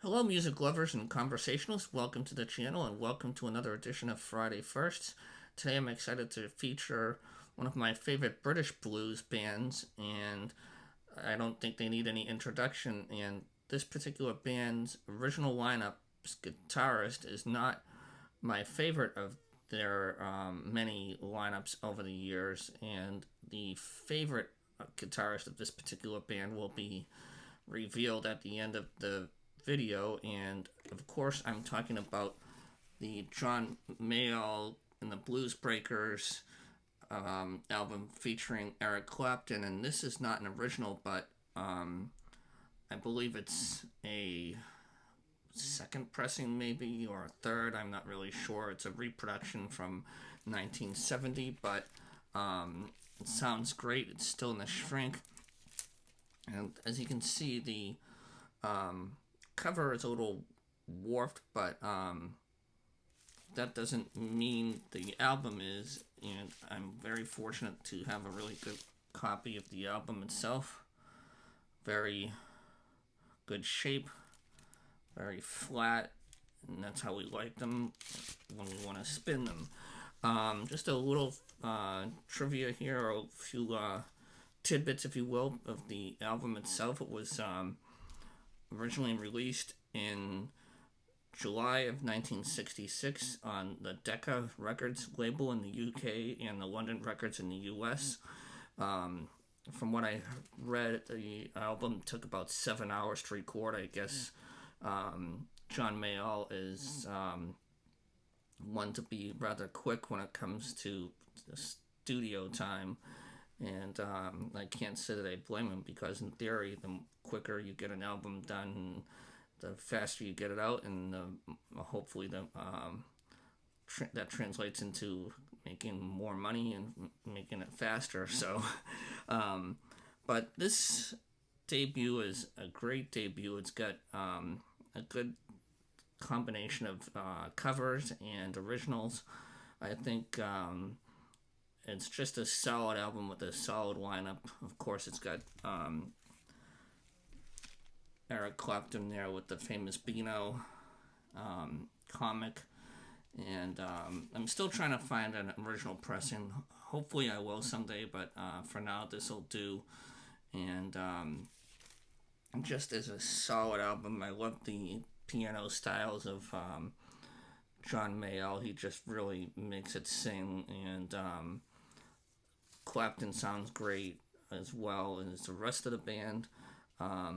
Hello, music lovers and conversationalists. Welcome to the channel and welcome to another edition of Friday Firsts. Today I'm excited to feature one of my favorite British blues bands, and I don't think they need any introduction. And this particular band's original lineup's guitarist is not my favorite of their many lineups over the years, and the favorite guitarist of this particular band will be revealed at the end of the video. And of course I'm talking about the John Mayall and the BluesBreakers album featuring Eric Clapton. And this is not an original, but I believe it's a second pressing, maybe, or a third. I'm not really sure. It's a reproduction from 1970, but it sounds great. It's still in the shrink, and as you can see, the cover is a little warped, but that doesn't mean the album is. And I'm very fortunate to have a really good copy of the album itself. Very good shape, very flat, and that's how we like them when we want to spin them. Just a little trivia here, or a few tidbits, if you will, of the album itself. It was originally released in July of 1966 on the Decca Records label in the UK and the London Records in the US. From what I read, the album took about 7 hours to record. I guess John Mayall is one to be rather quick when it comes to the studio time. And I can't say that I blame him, because in theory, the quicker you get an album done, the faster you get it out, and hopefully that translates into making more money and making it faster. So, but this debut is a great debut. It's got a good combination of covers and originals. I think it's just a solid album with a solid lineup. Of course, it's got Eric Clapton there with the famous Beano comic. And I'm still trying to find an original pressing. Hopefully I will someday, but for now this will do. And just as a solid album, I love the piano styles of John Mayall. He just really makes it sing, and Clapton sounds great as well as the rest of the band. A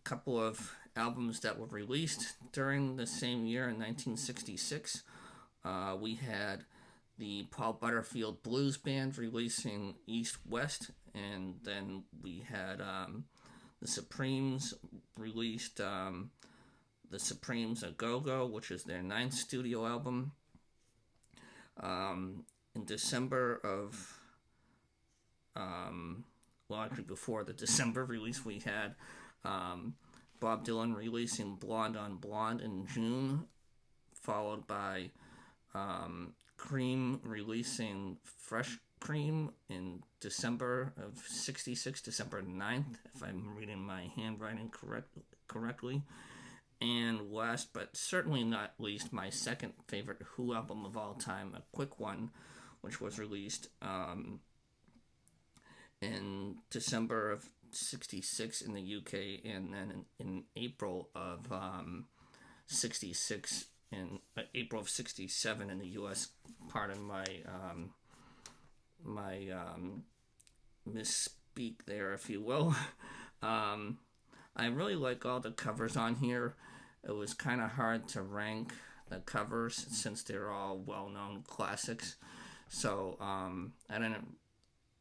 couple of albums that were released during the same year in 1966. We had the Paul Butterfield Blues Band releasing East West, and then we had the Supremes released the Supremes A Go-Go, which is their 9th studio album. In December of actually before the December release, we had Bob Dylan releasing Blonde on Blonde in June, followed by Cream releasing Fresh Cream in December of 66, December 9th, if I'm reading my handwriting correctly. And last but certainly not least, my second favorite Who album of all time, a quick one, which was released in December of 66 in the UK, and then in April of 66 in April of 67 in the US. Pardon my misspeak there, if you will. I really like all the covers on here. It was kind of hard to rank the covers since they're all well-known classics. So I didn't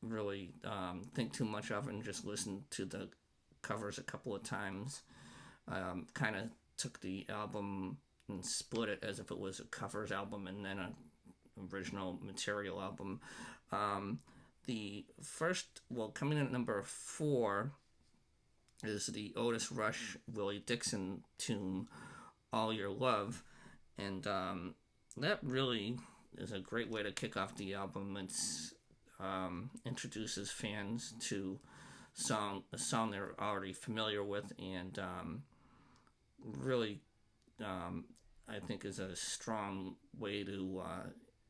really think too much of it and just listened to the covers a couple of times. Kind of took the album and split it as if it was a covers album and then an original material album. The first, coming in at number 4 is the Otis Rush Willie Dixon tune, All Your Love. And that really is a great way to kick off the album. It's introduces fans to a song they're already familiar with, and really, I think, is a strong way to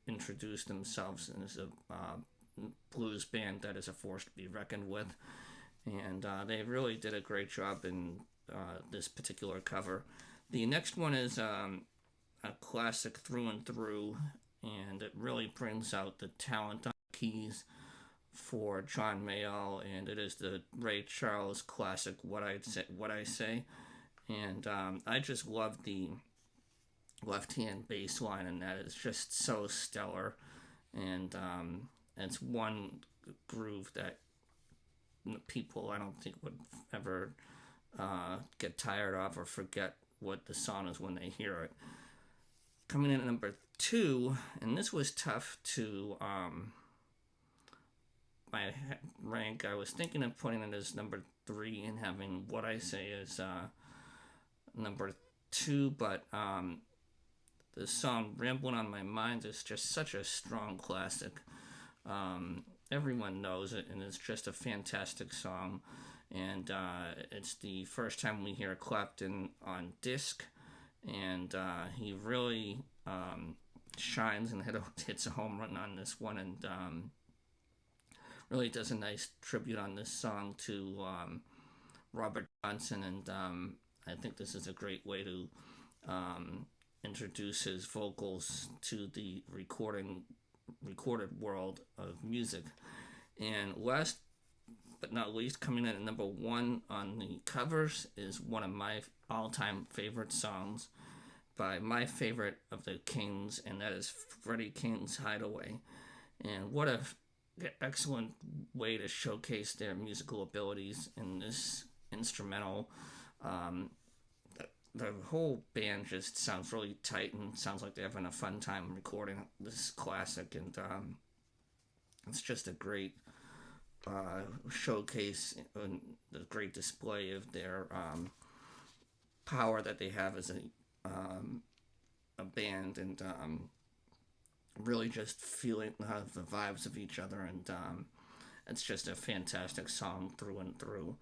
introduce themselves as a blues band that is a force to be reckoned with. And they really did a great job in this particular cover. The next one is a classic through and through, and it really brings out the talent on keys for John Mayall, and it is the Ray Charles classic "What I Say," and I just love the left-hand bass line, and that is just so stellar, and it's one groove that people I don't think would ever get tired of or forget what the song is when they hear it. Coming in at number 2, and this was tough to my rank. I was thinking of putting it as number 3 and having What I Say as number 2, but the song Rambling on My Mind is just such a strong classic. Everyone knows it, and it's just a fantastic song. And it's the first time we hear Clapton on disc, and he really shines and hits a home run on this one, and really does a nice tribute on this song to Robert Johnson, and I think this is a great way to introduce his vocals to the recorded world of music. And last but not least, coming in at number 1 on the covers is one of my all-time favorite songs by my favorite of the Kings, and that is Freddie King's Hideaway. And what a excellent way to showcase their musical abilities in this instrumental. The whole band just sounds really tight and sounds like they're having a fun time recording this classic, and it's just a great showcase and the great display of their power that they have as a band, and really just feeling the vibes of each other, and it's just a fantastic song through and through.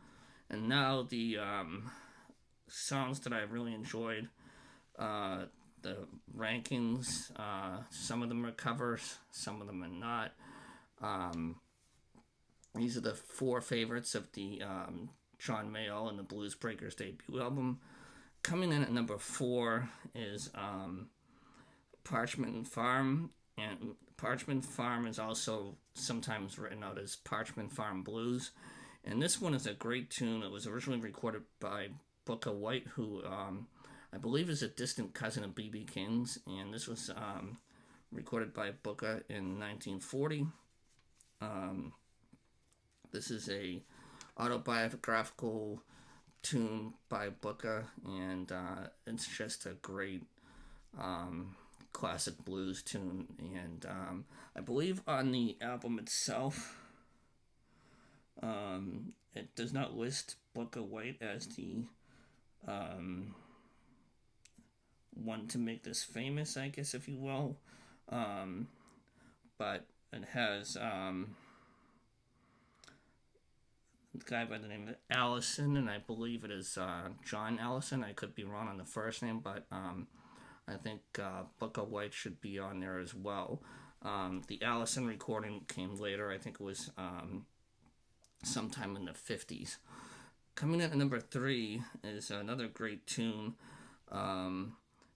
And now the songs that I really enjoyed, the rankings, some of them are covers, some of them are not. These are the 4 favorites of the John Mayall and the BluesBreakers debut album. Coming in at number 4 is Parchment Farm, and Parchment Farm is also sometimes written out as Parchment Farm Blues. And this one is a great tune. It was originally recorded by Booker White, who I believe is a distant cousin of B.B. King's, and this was recorded by Booker in 1940. This is a autobiographical tune by Booker, and it's just a great classic blues tune. And I believe on the album itself, it does not list Booker White as the one to make this famous, I guess, if you will. But it has a guy by the name of Allison, and I believe it is John Allison. I could be wrong on the first name, but I think Booker White should be on there as well. The Allison recording came later. I think it was sometime in the 50s. Coming in at number 3 is another great tune.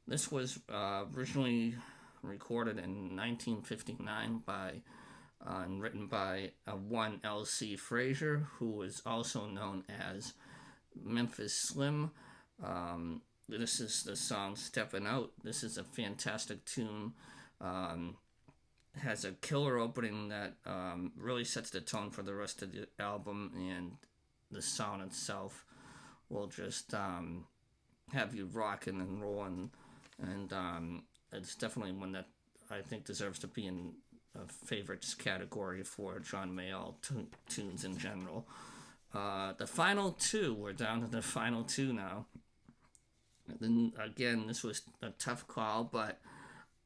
This was originally recorded in 1959 by and written by one L.C. Frazier, who is also known as Memphis Slim. This is the song Steppin' Out. This is a fantastic tune. Has a killer opening that really sets the tone for the rest of the album, and the song itself will just have you rocking and rolling, and it's definitely one that I think deserves to be in a favorites category for John Mayall tunes in general. The final 2, we're down to the final 2 now. And then again, this was a tough call, but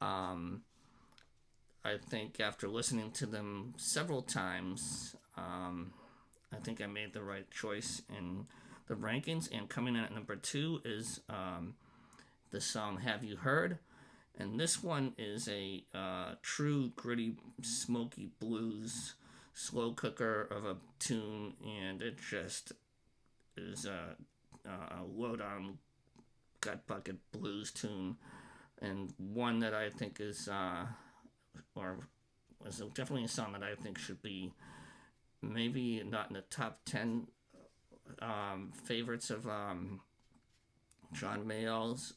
I think after listening to them several times, I think I made the right choice in the rankings. And coming in at number 2 is the song "Have You Heard?" And this one is a true gritty, smoky blues slow cooker of a tune, and it just is a low-down gut bucket blues tune, and one that I think is, or was definitely a song that I think should be maybe not in the top 10 favorites of John Mayall's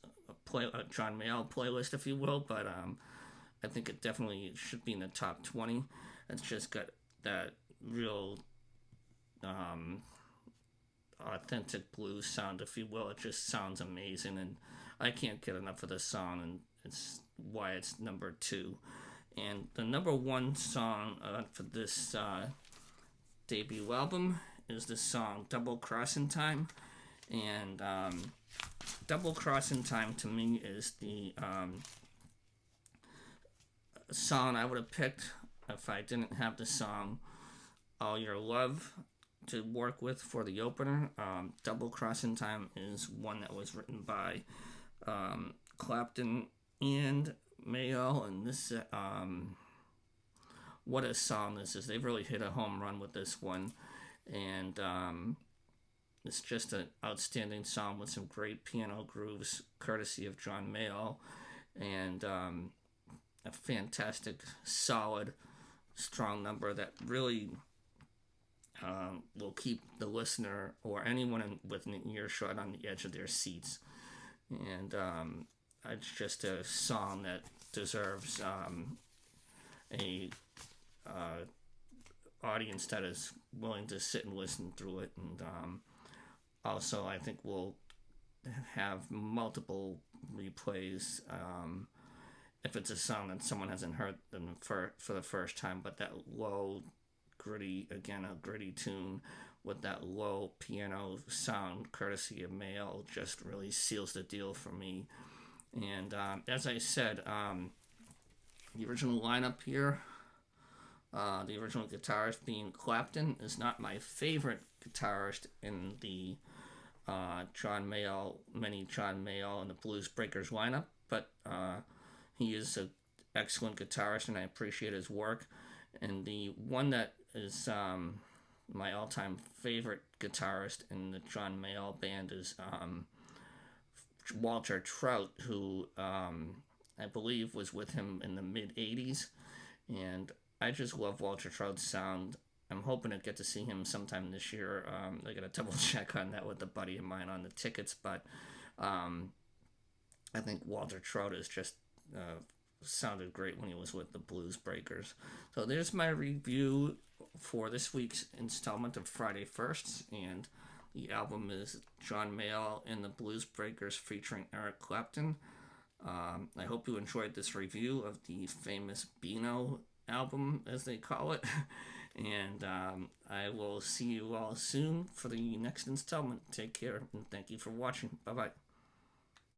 John Mayall playlist, if you will, but I think it definitely should be in the top 20. It's just got that real authentic blues sound, if you will. It just sounds amazing, and I can't get enough of this song, and it's why it's number 2. And the number 1 song for this debut album is the song "Double Crossing Time," and "Double Crossing Time" to me is the song I would have picked if I didn't have the song "All Your Love" to work with for the opener. "Double Crossing Time" is one that was written by Clapton and Mayall, and this what a song this is. They've really hit a home run with this one, and it's just an outstanding song with some great piano grooves courtesy of John Mayall, and a fantastic, solid, strong number that really will keep the listener or anyone within earshot on the edge of their seats. And it's just a song that deserves a audience that is willing to sit and listen through it. And also, I think we'll have multiple replays if it's a song that someone hasn't heard them for the first time, but that low, gritty, again, a gritty tune with that low piano sound courtesy of Mayall just really seals the deal for me. And as I said, the original lineup here, the original guitarist being Clapton, is not my favorite guitarist in the John Mayall and the BluesBreakers lineup, but he is an excellent guitarist, and I appreciate his work. And the one that is my all-time favorite guitarist in the John Mayall band is Walter Trout, who I believe was with him in the mid-'80s. And I just love Walter Trout's sound. I'm hoping to get to see him sometime this year. I got to double check on that with a buddy of mine on the tickets, but I think Walter Trout is just sounded great when he was with the BluesBreakers. So there's my review for this week's installment of Friday Firsts, and the album is John Mayall and the BluesBreakers featuring Eric Clapton. I hope you enjoyed this review of the famous Beano album, as they call it. And I will see you all soon for the next installment. Take care, and thank you for watching. Bye-bye.